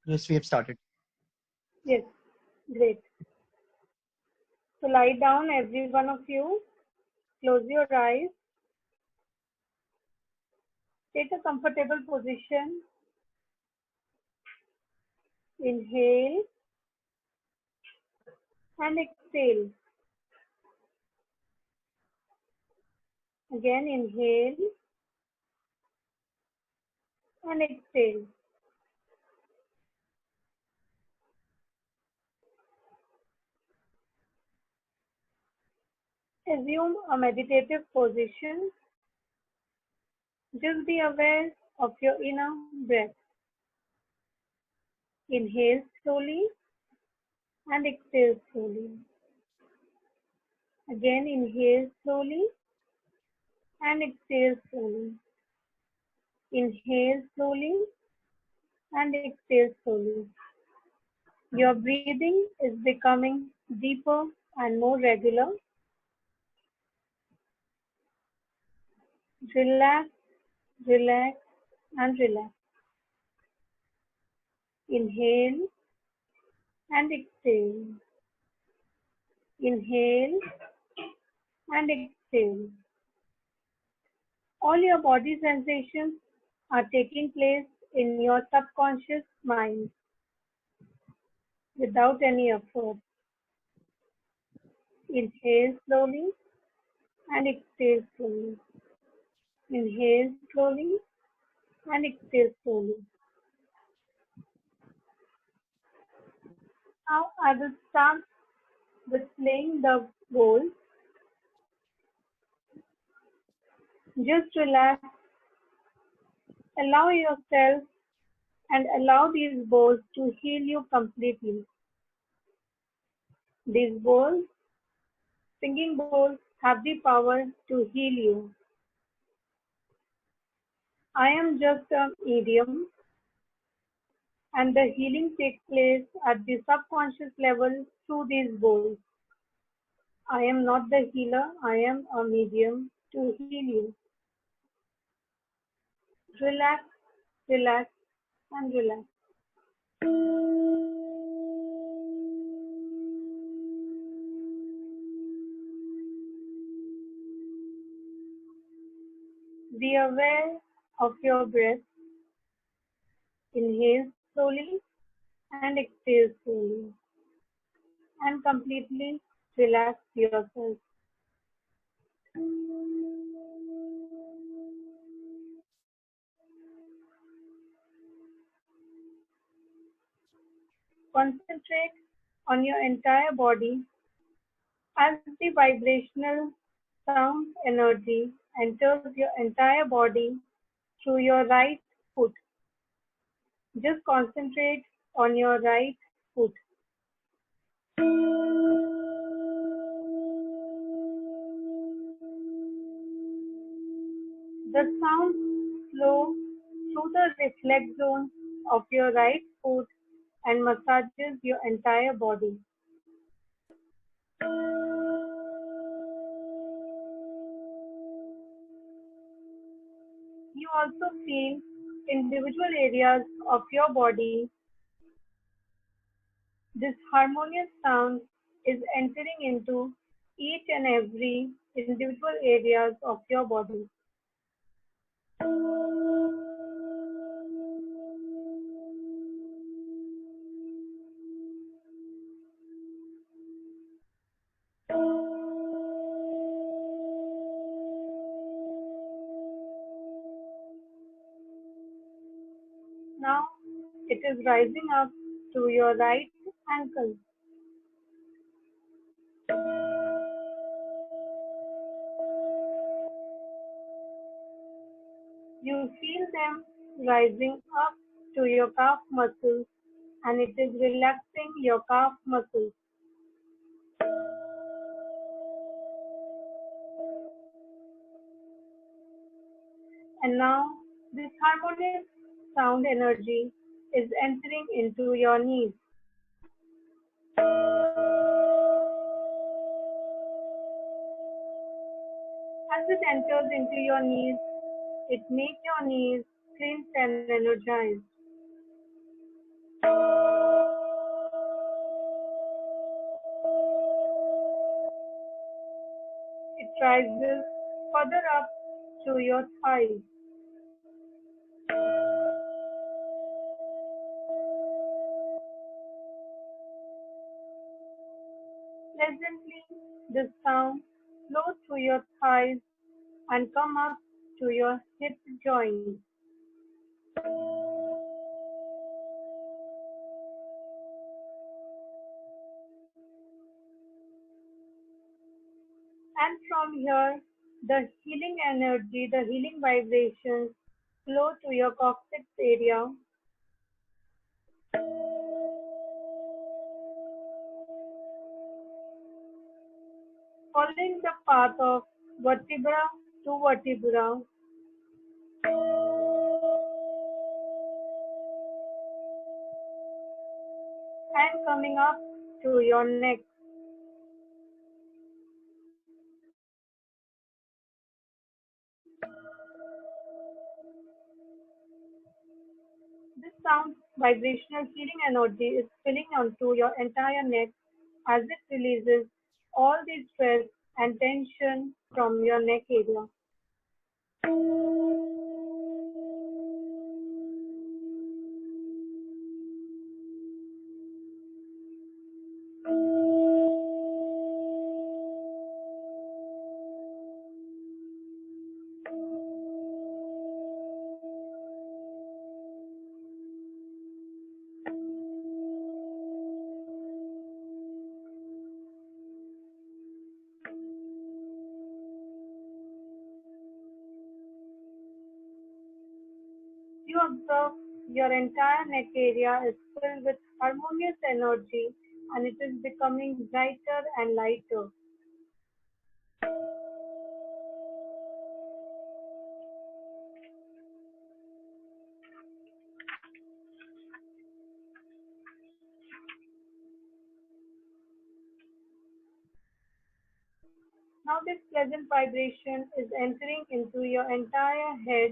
Yes, we have started. Yes, great. So lie down, every one of you. Close your eyes. Take a comfortable position. Inhale and exhale. Again, inhale and exhale. Assume a meditative position. Just be aware of your inner breath. Inhale slowly and exhale slowly. Again, inhale slowly and exhale slowly. Inhale slowly and exhale slowly. Your breathing is becoming deeper and more regular. Relax, relax, and relax. Inhale and exhale. Inhale and exhale. All your body sensations are taking place in your subconscious mind without any effort. Inhale slowly and exhale slowly. Inhale slowly and exhale slowly. Now I will start with playing the bowl. Just relax, allow yourself and allow these bowls to heal you completely. These bowls, singing bowls, have the power to heal you. I am just a medium, and the healing takes place at the subconscious level through these bowls. I am not the healer, I am a medium to heal you. Relax, relax, and relax. Be aware of your breath. Inhale slowly and exhale slowly, and completely relax yourself. Concentrate on your entire body as the vibrational sound energy enters your entire body through your right foot. Just concentrate on your right foot. The sound flows through the reflex zone of your right foot and massages your entire body. You also feel individual areas of your body. This harmonious sound is entering into each and every individual areas of your body. Now it is rising up to your right ankle. You feel them rising up to your calf muscles, and it is relaxing your calf muscles. And now this harmonious sound energy is entering into your knees. As it enters into your knees, it makes your knees cleansed and energized. rises further up to your thighs. Pleasantly, this sound flows through your thighs and come up to your hip joint. And from here, the healing energy, the healing vibrations flow to your coccyx area, following the path of vertebra to vertebra, and coming up to your neck. This sound vibrational healing energy is filling onto your entire neck as it releases all the stress and tension from your neck area. You observe your entire neck area is filled with harmonious energy and it is becoming brighter and lighter. Now this pleasant vibration is entering into your entire head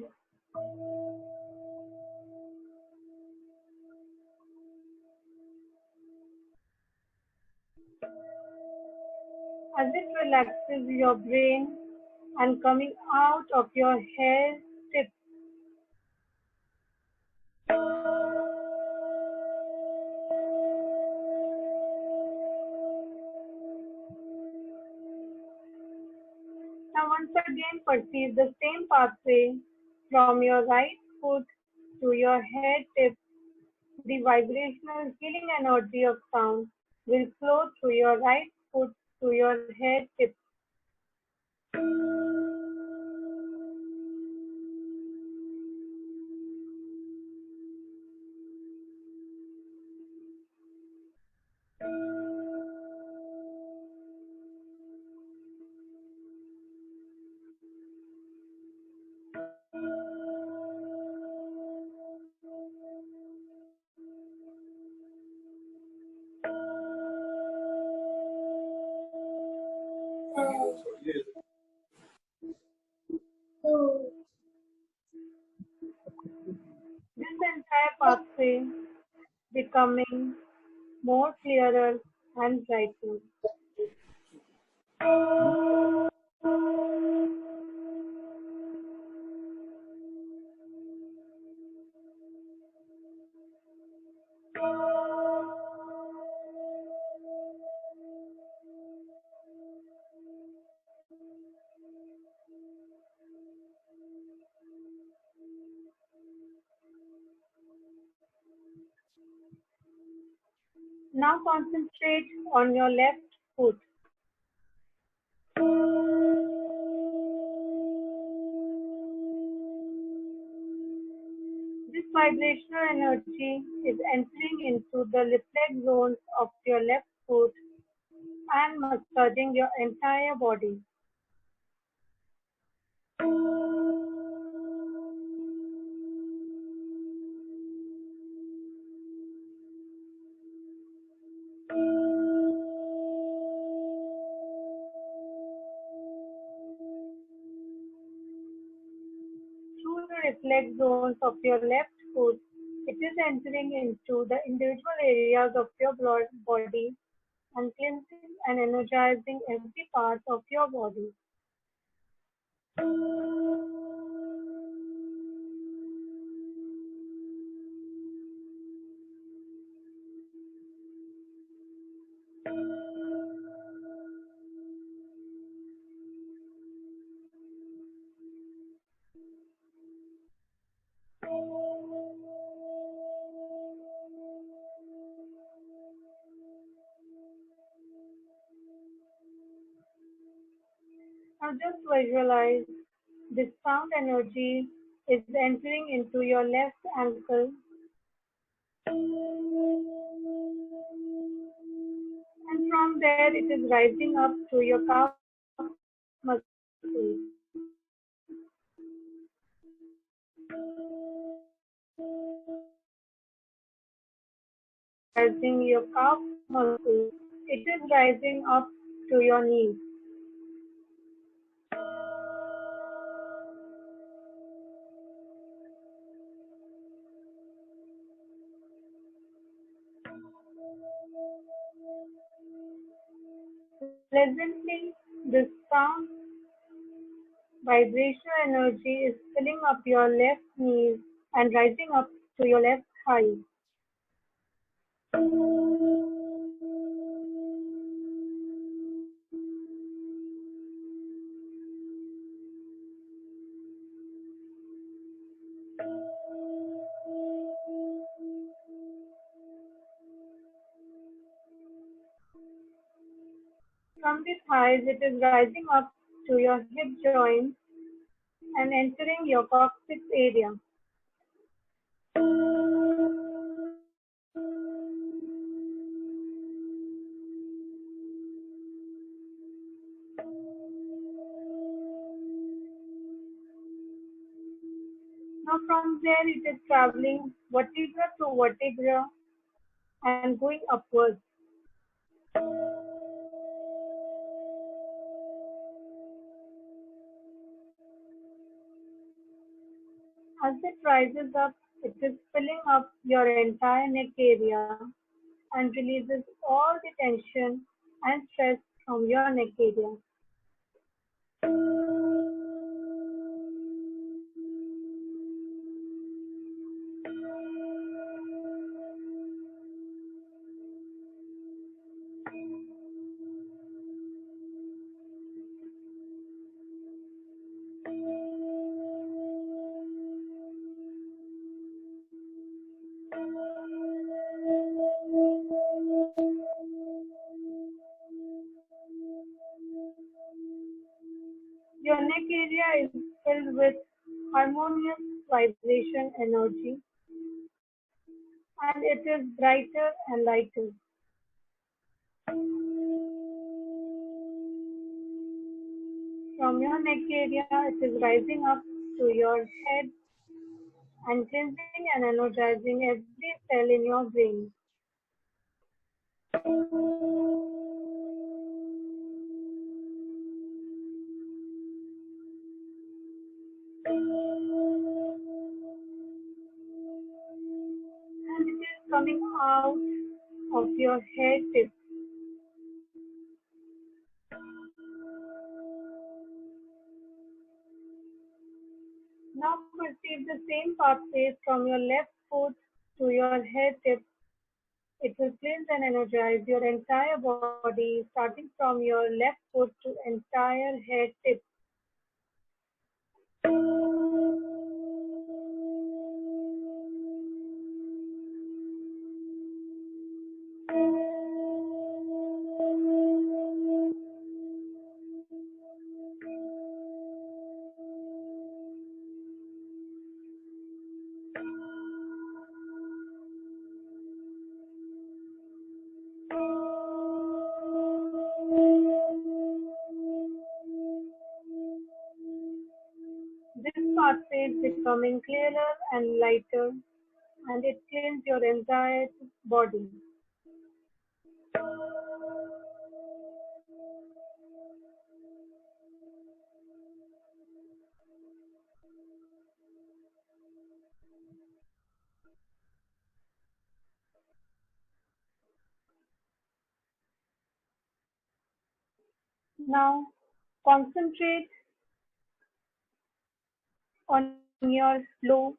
as it relaxes your brain and coming out of your hair tips. Now once again perceive the same pathway from your right foot to your hair tips. The vibrational healing energy of sound will flow through your right foot to your hair tips. This entire pathway becoming more clearer and brighter. Now concentrate on your left foot. This vibrational energy is entering into the reflex zones of your left foot and massaging your entire body. Through the reflex zones of your left foot, it is entering into the individual areas of your body and cleansing and energizing every part of your body. Now just visualize this sound energy is entering into your left ankle, and from there it is rising up to your calf muscles, rising your calf muscles. It is rising up to your knees. Pleasantly, this sound vibrational energy is filling up your left knees and rising up to your left thigh. From the thighs, it is rising up to your hip joints and entering your coccyx area. Now from there, it is traveling vertebra to vertebra and going upwards. As it rises up, it is filling up your entire neck area and releases all the tension and stress from your neck area. Your neck area is filled with harmonious vibration energy and it is brighter and lighter. From your neck area, it is rising up to your head and cleansing and energizing every cell in your brain. And it is coming out of your head tips. Now perceive the same pathways from your left foot to your head tip. It will cleanse and energize your entire body, starting from your left foot to entire head tip. This pathway is becoming clearer and lighter, and it cleans your entire body. Now concentrate on your low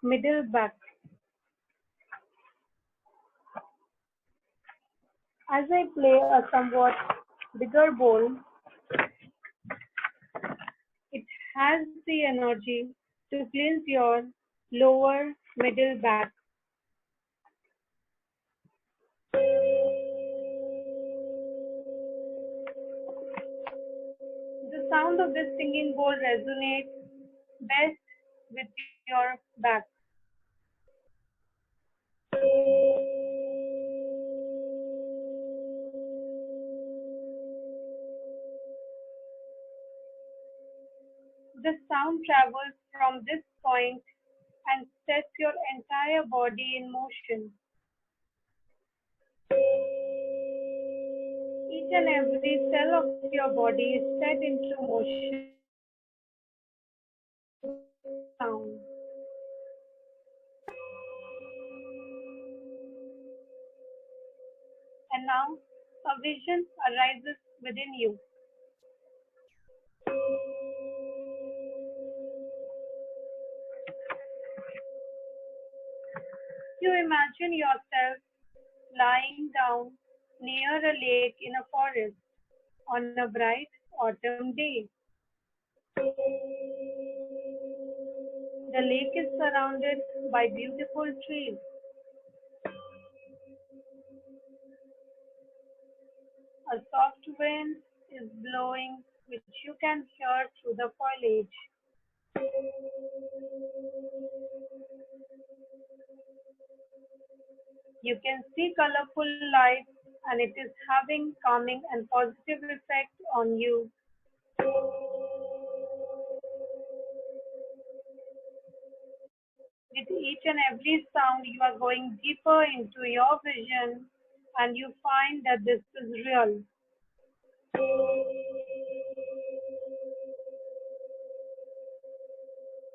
middle back. As I play a somewhat bigger bowl, it has the energy to cleanse your lower middle back. The sound of this singing bowl resonates best with your back. The sound travels from this point and sets your entire body in motion. Each and every cell of your body is set into motion sound. And now a vision arises within you. You imagine yourself lying down near a lake in a forest on a bright autumn day. The lake is surrounded by beautiful trees. A soft wind is blowing, which you can hear through the foliage. You can see colorful lights, and it is having calming and positive effect on you. With each and every sound, you are going deeper into your vision, and you find that this is real.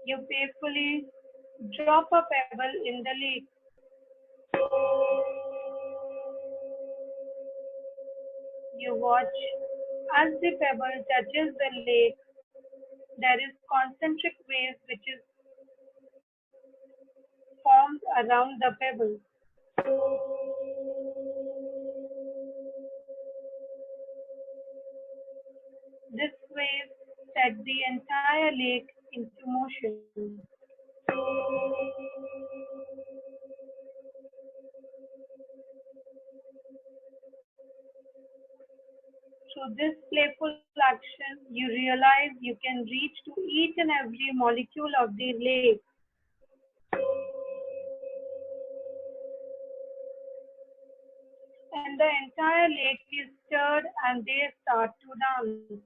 You playfully drop a pebble in the lake. You watch as the pebble touches the lake. There is concentric waves which is formed around the pebble. This wave set the entire lake into motion. Through this playful action, you realize you can reach to each and every molecule of the lake. And the entire lake is stirred and they start to dance.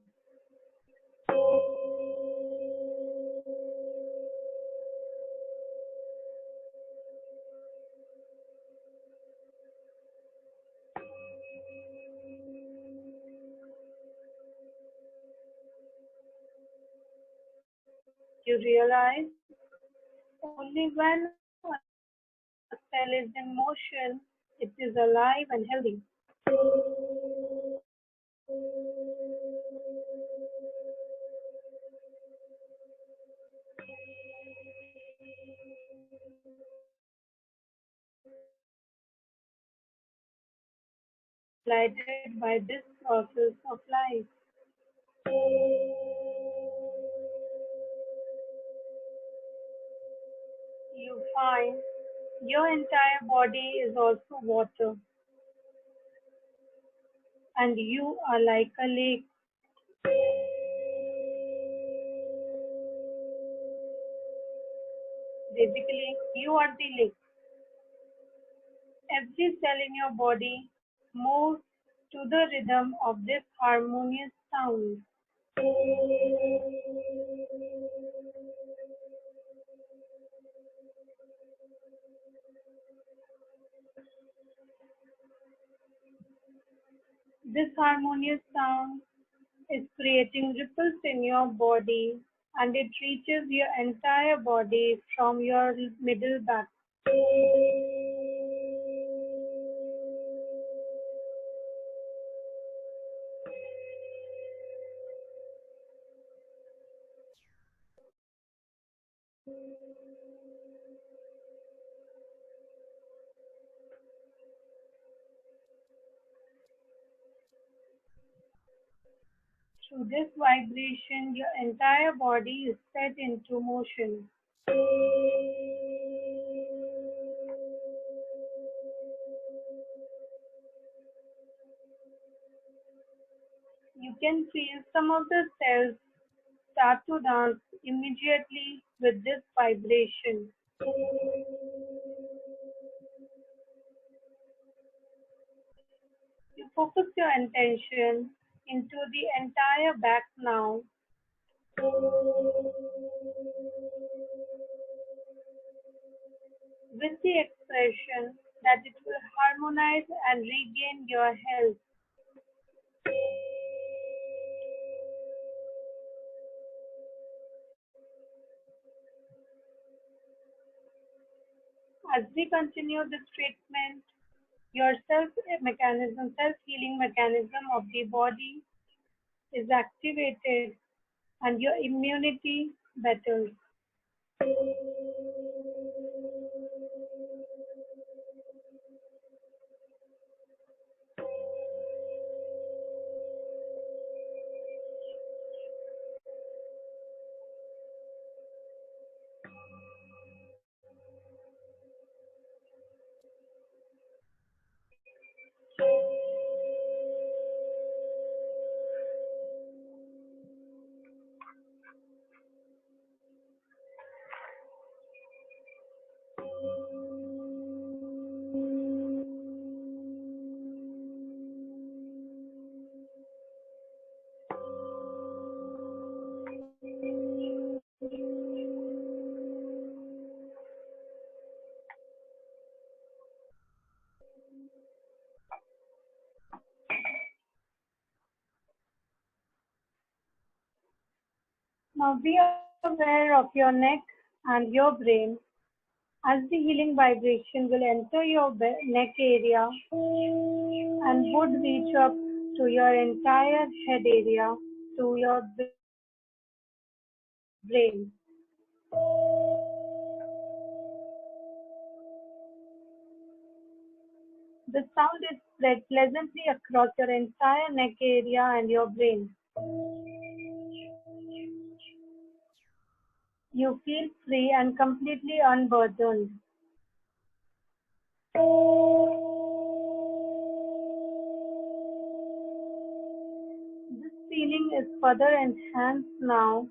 You realize only when a cell is in motion, it is alive and healthy. Guided by this process of life. You find your entire body is also water, and you are like a lake. Basically, you are the lake. Every cell in your body moves to the rhythm of this harmonious sound. This harmonious sound is creating ripples in your body, and it reaches your entire body from your middle back. Through this vibration, your entire body is set into motion. You can feel some of the cells start to dance immediately with this vibration. You focus your attention into the entire back now. With the expression that it will harmonize and regain your health. As we continue this treatment, your self-healing mechanism of the body is activated and your immunity betters. Now be aware of your neck and your brain as the healing vibration will enter your neck area and would reach up to your entire head area, to your brain. The sound is spread pleasantly across your entire neck area and your brain. You feel free and completely unburdened. This feeling is further enhanced now,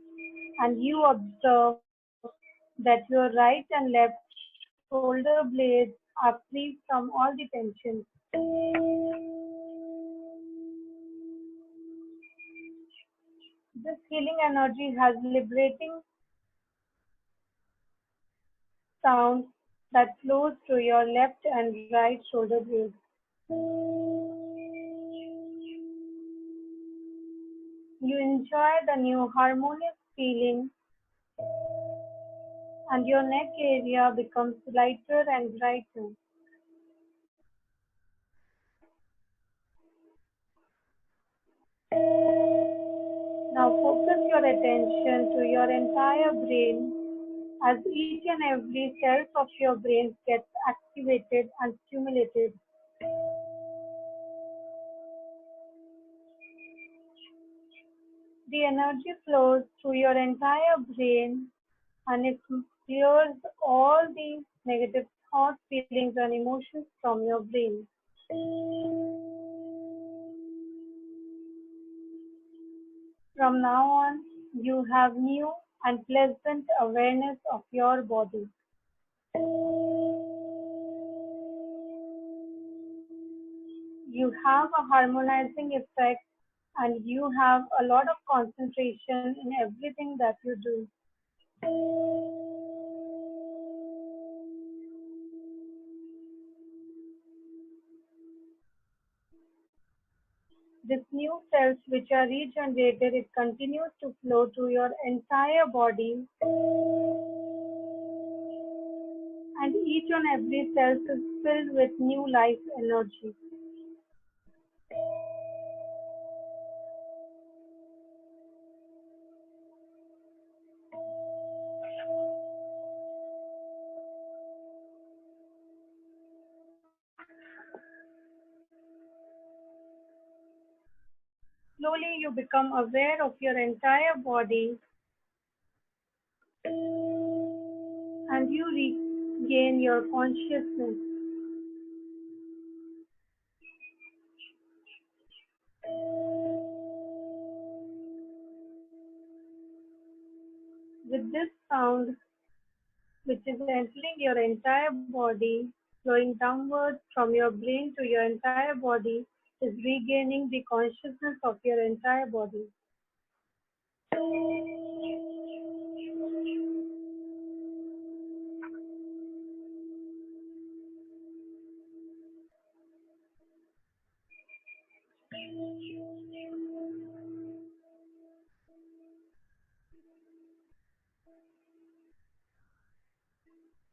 and you observe that your right and left shoulder blades are free from all the tension. This healing energy has liberating sound that flows through your left and right shoulder blades. You enjoy the new harmonious feeling, and your neck area becomes lighter and brighter. Now focus your attention to your entire brain as each and every cell of your brain gets activated and stimulated. The energy flows through your entire brain and it clears all the negative thoughts, feelings, and emotions from your brain. From now on, you have new and pleasant awareness of your body. You have a harmonizing effect and you have a lot of concentration in everything that you do. This new cells which are regenerated, it continues to flow to your entire body, and each and every cell is filled with new life energy. Slowly you become aware of your entire body and you regain your consciousness. With this sound, which is entering your entire body, flowing downwards from your brain to your entire body, is regaining the consciousness of your entire body.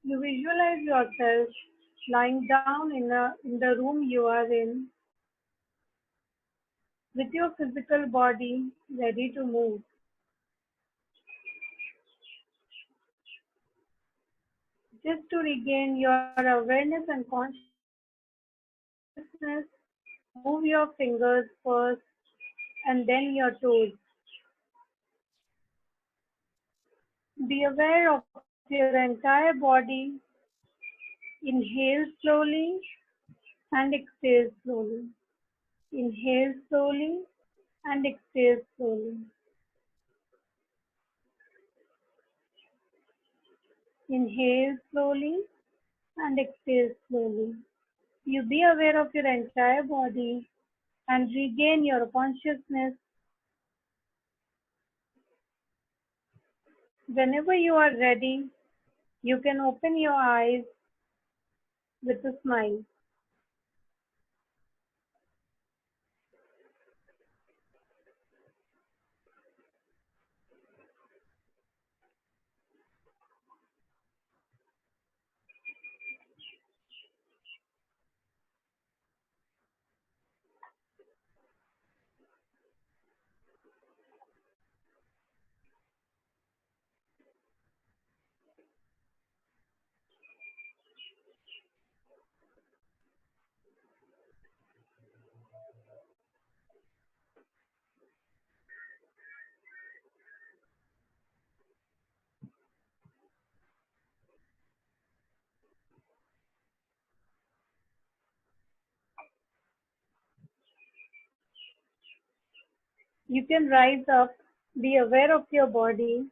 You visualize yourself lying down in the room you are in with your physical body ready to move. Just to regain your awareness and consciousness, move your fingers first and then your toes. Be aware of your entire body. Inhale slowly and exhale slowly. Inhale slowly and exhale slowly. Inhale slowly and exhale slowly. You be aware of your entire body and regain your consciousness. Whenever you are ready, you can open your eyes with a smile. You can rise up, be aware of your body,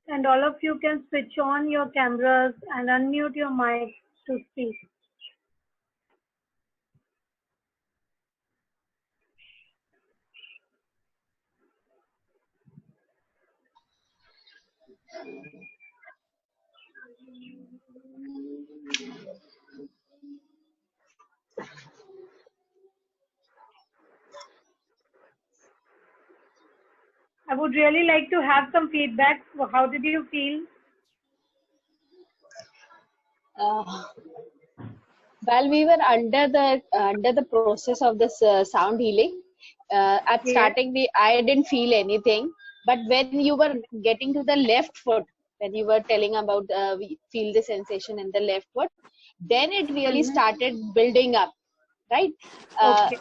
and all of you can switch on your cameras and unmute your mic to speak. I would really like to have some feedback. How did you feel? Uh, while we were under the process of this sound healing, at Yes. starting I didn't feel anything, but when you were getting to the left foot, when you were telling about we feel the sensation in the left foot, then it really Mm-hmm. started building up, right? uh, Okay.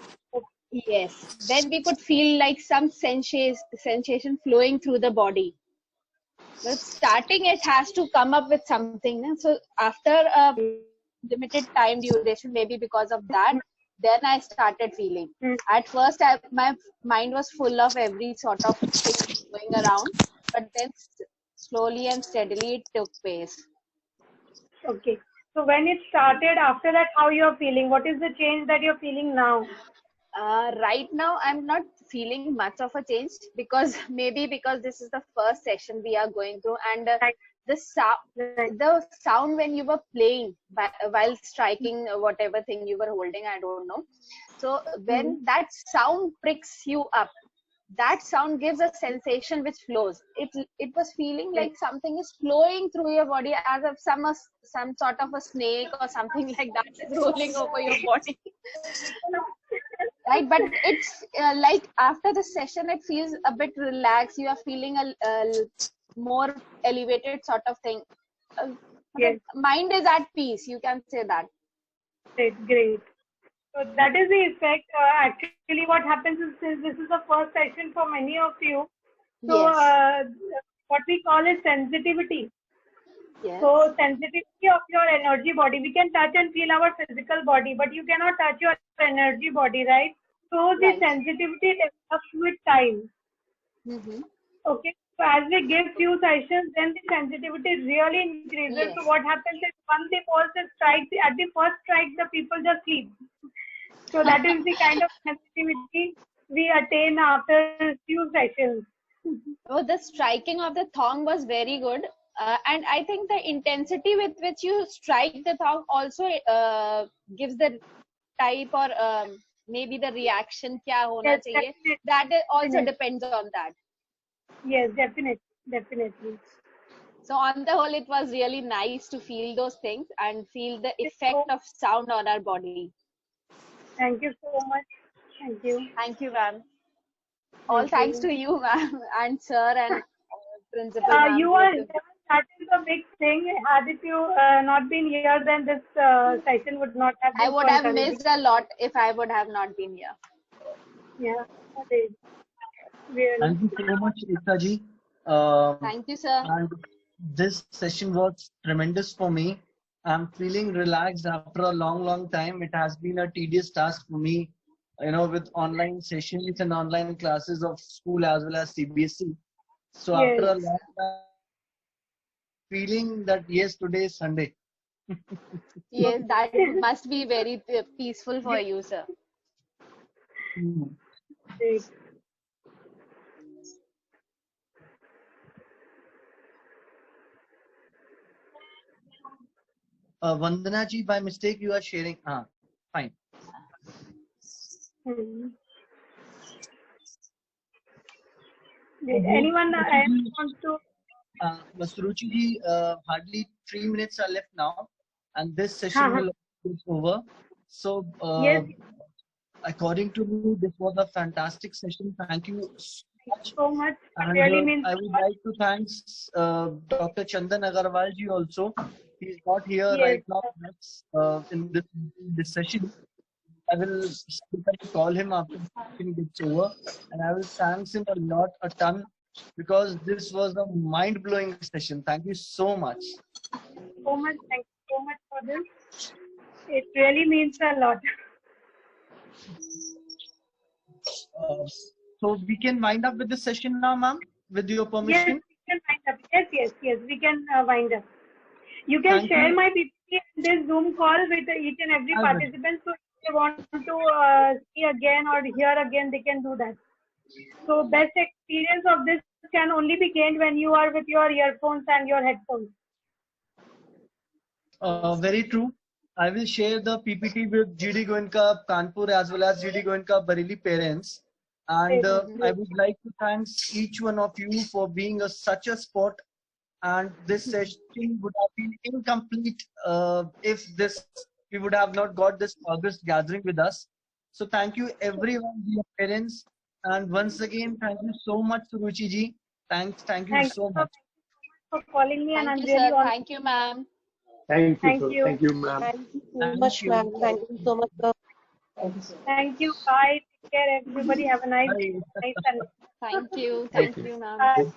yes, then we could feel like some sensation flowing through the body, but starting it has to come up with something, no? So after a limited time duration, maybe because of that, then I started feeling. At first, my mind was full of every sort of thing going around, but then slowly and steadily it took pace. Okay. So when it started, after that, how you're feeling? What is the change that you're feeling now? Right now, I'm not feeling much of a change because maybe because this is the first session we are going through, and Right. the sound, Right. the sound when you were playing while striking whatever thing you were holding, I don't know. So Mm-hmm. when that sound pricks you up, that sound gives a sensation which flows. It was feeling Right. like something is flowing through your body as if some sort of a snake or something like that is rolling over your body. Right, but it's like after the session it feels a bit relaxed, you are feeling a more elevated sort of thing. uh, Yes. mind is at peace, you can say that. Great. Great. So that is the effect. Actually, what happens is, since this is the first session for many of you, so Yes. what we call is sensitivity. Yes. So sensitivity of your energy body, we can touch and feel our physical body, but you cannot touch your energy body, right? So the Right. sensitivity develops with time. Mm-hmm. Okay. So as we give few sessions, then the sensitivity really increases. Yes. So what happens is, once the pulse strikes, at the first strike, the people just sleep. So that is the kind of sensitivity we attain after few sessions. Oh, the striking of the thong was very good. And I think the intensity with which you strike the thong also gives the type or maybe the reaction kya hona Yes, chahiye. definitely, That also definitely. depends on that. Yes, definitely, definitely. So on the whole, it was really nice to feel those things and feel the effect So of sound on our body. thank you so much. Thank you. Thank you, ma'am. All Thank thanks you. to you, ma'am, and sir and principal, ma'am, You both are of here. That is a big thing. Had it you not been here, then this session would not have I been so would have encouraging. missed a lot if I would have not been here. Yeah, it is. Really. Thank you so much, Ekta ji. Thank you, sir. And this session was tremendous for me. I'm feeling relaxed after a long, long time. It has been a tedious task for me, with online sessions and online classes of school as well as CBSE. So after Yes. a Yes. long time, feeling that yes, today is Sunday. Yes, that must be very peaceful for you, sir. Hmm. Great. Vandana ji, by mistake, you are sharing. Fine. Hmm. So Did both anyone Suruchi else ji, want to? Suruchi ji, hardly 3 minutes are left now, and this session Uh-huh. will be over. So, Yes. according to me, this was a fantastic session. Thank you so Thank you much. so much. It And really means I a would lot. like to thank Dr. Chandan Agarwal ji also. He's not here Yes. right now in this session. I will call him after the session gets over, and I will thank him a ton, because this was a mind-blowing session. Thank you so much. So much. Thank you so much for this. It really means a lot. Uh, so we can wind up with the session now, ma'am, with your Yes, permission. we can wind up. Yes, yes, yes. We can wind up. You can Thank share you. my PPT in this Zoom call with each and every I will. participant. So if they want to see again or hear again, they can do that. So best experience of this can only be gained when you are with your earphones and your headphones. Very true. I will share the PPT with GD Goenka Kanpur as well as GD Goenka Bareilly parents. And Great, I great. would like to thank each one of you for being such a sport. And this session would have been incomplete if we would have not got this August gathering with us. So thank you everyone, dear parents. And once again, thank you so much, Suruchi ji. Thank you Thank you so so much. much for calling me, and Thank I'm you, really sir. honored. Thank you, ma'am. Thank you, Thank sir. you. Thank you, ma'am. Thank you so Thank much, you. ma'am. Thank you so much, sir. Thank you. Bye. Take care, everybody. Have a nice Bye. nice Sunday. Thank you. Thank Thank you. you, ma'am. Bye. Okay.